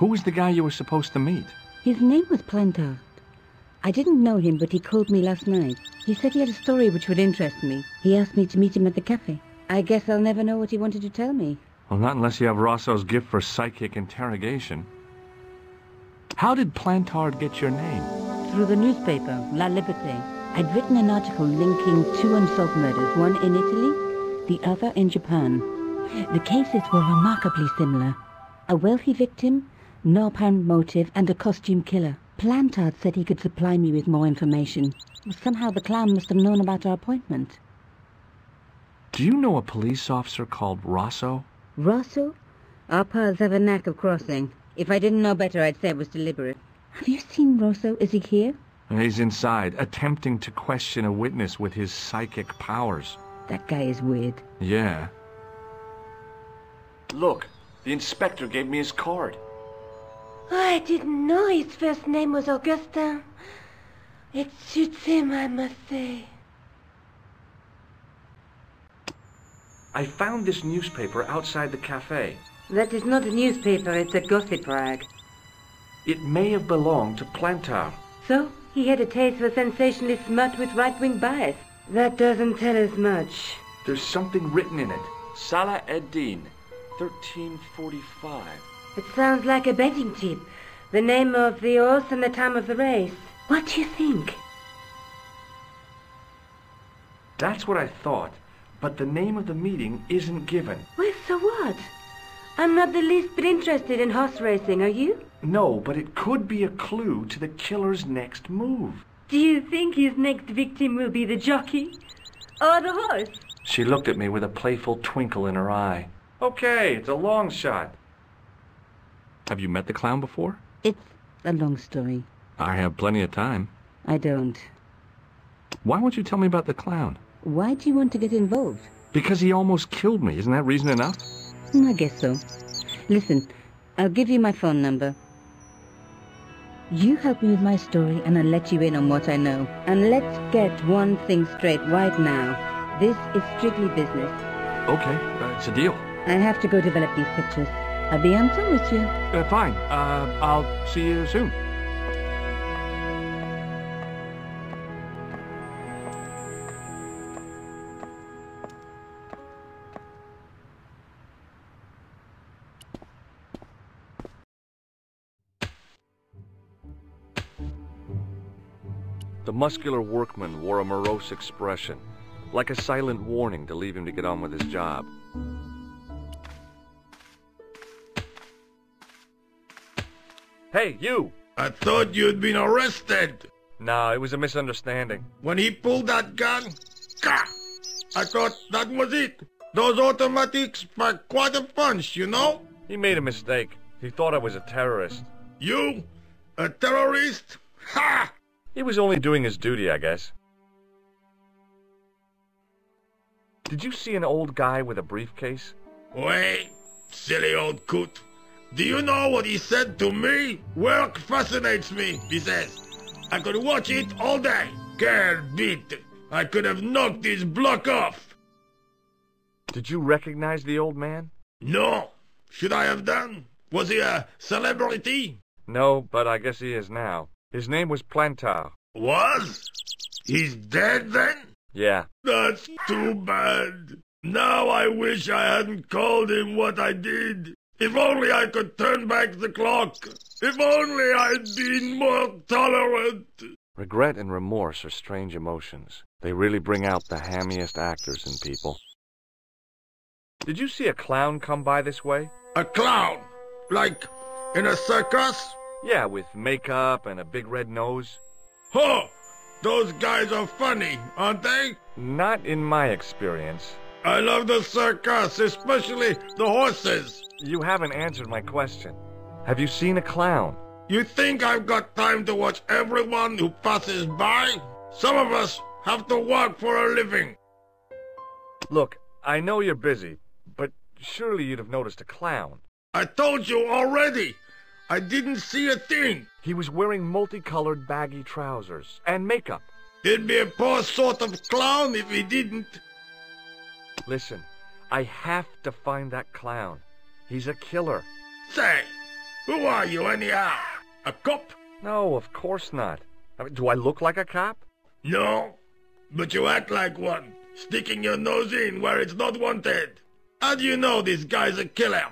Who was the guy you were supposed to meet? His name was Plantard. I didn't know him, but he called me last night. He said he had a story which would interest me. He asked me to meet him at the cafe. I guess I'll never know what he wanted to tell me. Well, not unless you have Rosso's gift for psychic interrogation. How did Plantard get your name? Through the newspaper, La Liberté. I'd written an article linking two unsolved murders, one in Italy, the other in Japan. The cases were remarkably similar. A wealthy victim, no apparent motive, and a costume killer. Plantard said he could supply me with more information. Somehow the clown must have known about our appointment. Do you know a police officer called Rosso? Rosso? Our paths have a knack of crossing. If I didn't know better, I'd say it was deliberate. Have you seen Rosso? Is he here? He's inside, attempting to question a witness with his psychic powers. That guy is weird. Yeah. Look, the inspector gave me his card. I didn't know his first name was Augustin. It suits him, I must say. I found this newspaper outside the cafe. That is not a newspaper, it's a gossip rag. It may have belonged to Plantard. So, he had a taste for sensationalist smut with right-wing bias. That doesn't tell us much. There's something written in it. Salah ed-Din, 1345. It sounds like a betting tip. The name of the horse and the time of the race. What do you think? That's what I thought, but the name of the meeting isn't given. Well, so what? I'm not the least bit interested in horse racing, are you? No, but it could be a clue to the killer's next move. Do you think his next victim will be the jockey? Or the horse? She looked at me with a playful twinkle in her eye. Okay, it's a long shot. Have you met the clown before? It's a long story. I have plenty of time. I don't. Why won't you tell me about the clown? Why do you want to get involved? Because he almost killed me. Isn't that reason enough? I guess so. Listen, I'll give you my phone number. You help me with my story and I'll let you in on what I know. And let's get one thing straight right now. This is strictly business. Okay, it's a deal. I have to go develop these pictures. I'll be on phone with you. Fine. I'll see you soon. The muscular workman wore a morose expression, like a silent warning to leave him to get on with his job. Hey, you! I thought you'd been arrested. No, it was a misunderstanding. When he pulled that gun, gah! I thought that was it. Those automatics pack quite a punch, you know? He made a mistake. He thought I was a terrorist. You? A terrorist? Ha! He was only doing his duty, I guess. Did you see an old guy with a briefcase? Wait, silly old coot. Do you know what he said to me? Work fascinates me, he says. I could watch it all day. Quelle bite. I could have knocked his block off. Did you recognize the old man? No. Should I have done? Was he a celebrity? No, but I guess he is now. His name was Plantard. Was? He's dead then? Yeah. That's too bad. Now I wish I hadn't called him what I did. If only I could turn back the clock. If only I'd been more tolerant. Regret and remorse are strange emotions. They really bring out the hammiest actors in people. Did you see a clown come by this way? A clown? Like in a circus? Yeah, with makeup and a big red nose. Huh! Those guys are funny, aren't they? Not in my experience. I love the circus, especially the horses. You haven't answered my question. Have you seen a clown? You think I've got time to watch everyone who passes by? Some of us have to work for a living. Look, I know you're busy, but surely you'd have noticed a clown. I told you already. I didn't see a thing. He was wearing multicolored baggy trousers and makeup. He'd be a poor sort of clown if he didn't. Listen, I have to find that clown. He's a killer. Say, Who are you, anyhow? A cop? No, of course not. I mean, do I look like a cop? No, but you act like one, sticking your nose in where it's not wanted. How do you know this guy's a killer?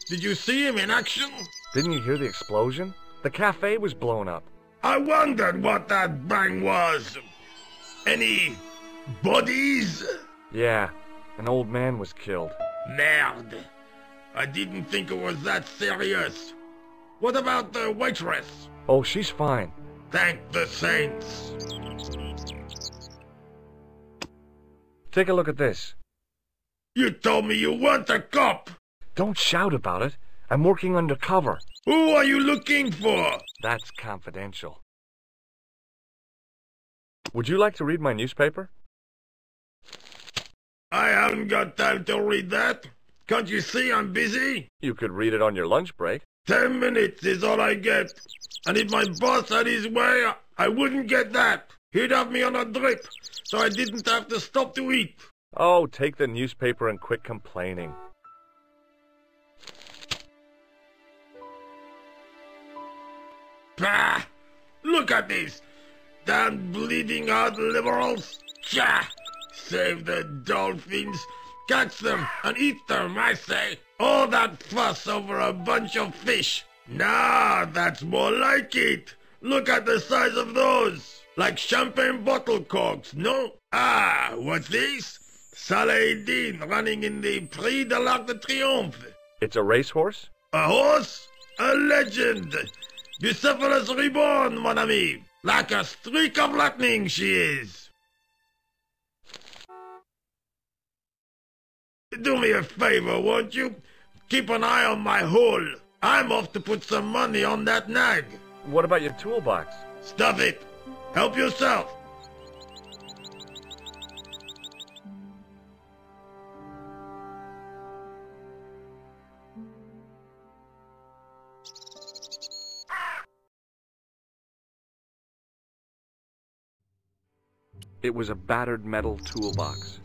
Did you see him in action? Didn't you hear the explosion? The cafe was blown up. I wondered what that bang was. Any bodies? Yeah, an old man was killed. Merde. I didn't think it was that serious. What about the waitress? Oh, she's fine. Thank the saints. Take a look at this. You told me you weren't a cop. Don't shout about it. I'm working undercover. Who are you looking for? That's confidential. Would you like to read my newspaper? I haven't got time to read that. Can't you see I'm busy? You could read it on your lunch break. 10 minutes is all I get. And if my boss had his way, I wouldn't get that. He'd have me on a drip, so I didn't have to stop to eat. Oh, take the newspaper and quit complaining. Pah! Look at this. Damn bleeding heart liberals. Tcha! Save the dolphins. Catch them and eat them, I say. All that fuss over a bunch of fish. Nah, that's more like it. Look at the size of those. Like champagne bottle corks, no? Ah, what's this? Saladin running in the Prix de l'Arc de Triomphe. It's a racehorse? A horse? A legend. Bucephalus reborn, mon ami. Like a streak of lightning she is. Do me a favor, won't you? Keep an eye on my hole. I'm off to put some money on that nag. What about your toolbox? Stuff it. Help yourself. It was a battered metal toolbox.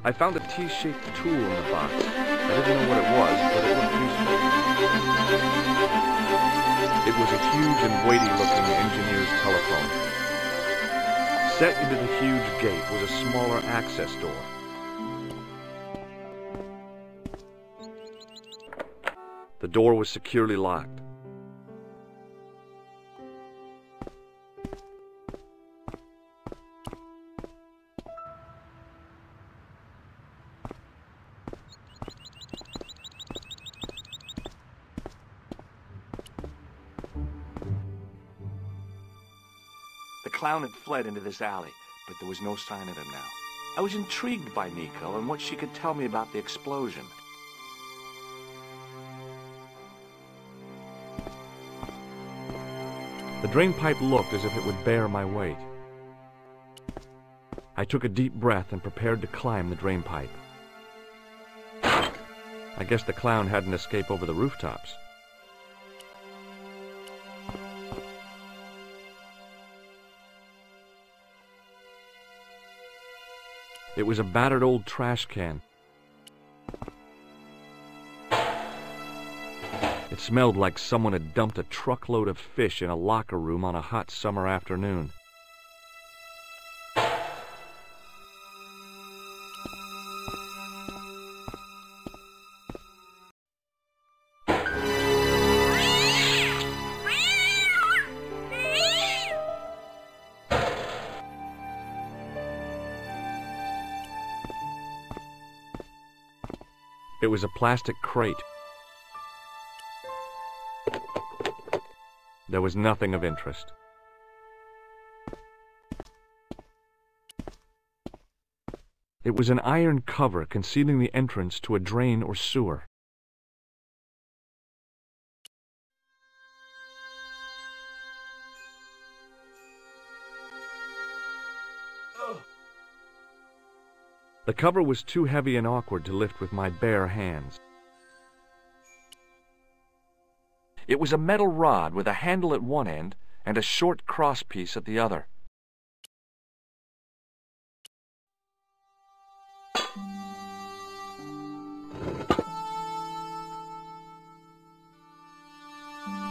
I found a T-shaped tool in the box. I didn't know what it was, but it looked useful. It was a huge and weighty-looking engineer's telephone. Set into the huge gate was a smaller access door. The door was securely locked. The clown had fled into this alley, but there was no sign of him now. I was intrigued by Nico and what she could tell me about the explosion. The drain pipe looked as if it would bear my weight. I took a deep breath and prepared to climb the drain pipe. I guess the clown hadn't escaped over the rooftops. It was a battered old trash can. It smelled like someone had dumped a truckload of fish in a locker room on a hot summer afternoon. It was a plastic crate. There was nothing of interest. It was an iron cover concealing the entrance to a drain or sewer. The cover was too heavy and awkward to lift with my bare hands. It was a metal rod with a handle at one end and a short crosspiece at the other.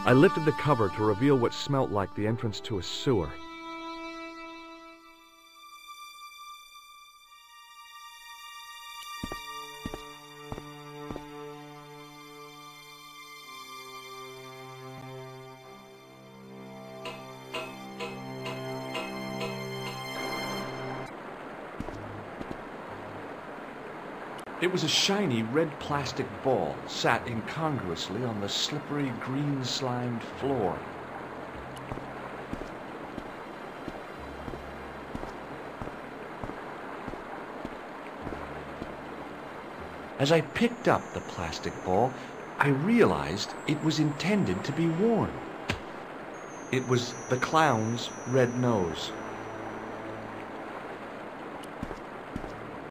I lifted the cover to reveal what smelt like the entrance to a sewer. It was a shiny red plastic ball sat incongruously on the slippery green-slimed floor. As I picked up the plastic ball, I realized it was intended to be worn. It was the clown's red nose.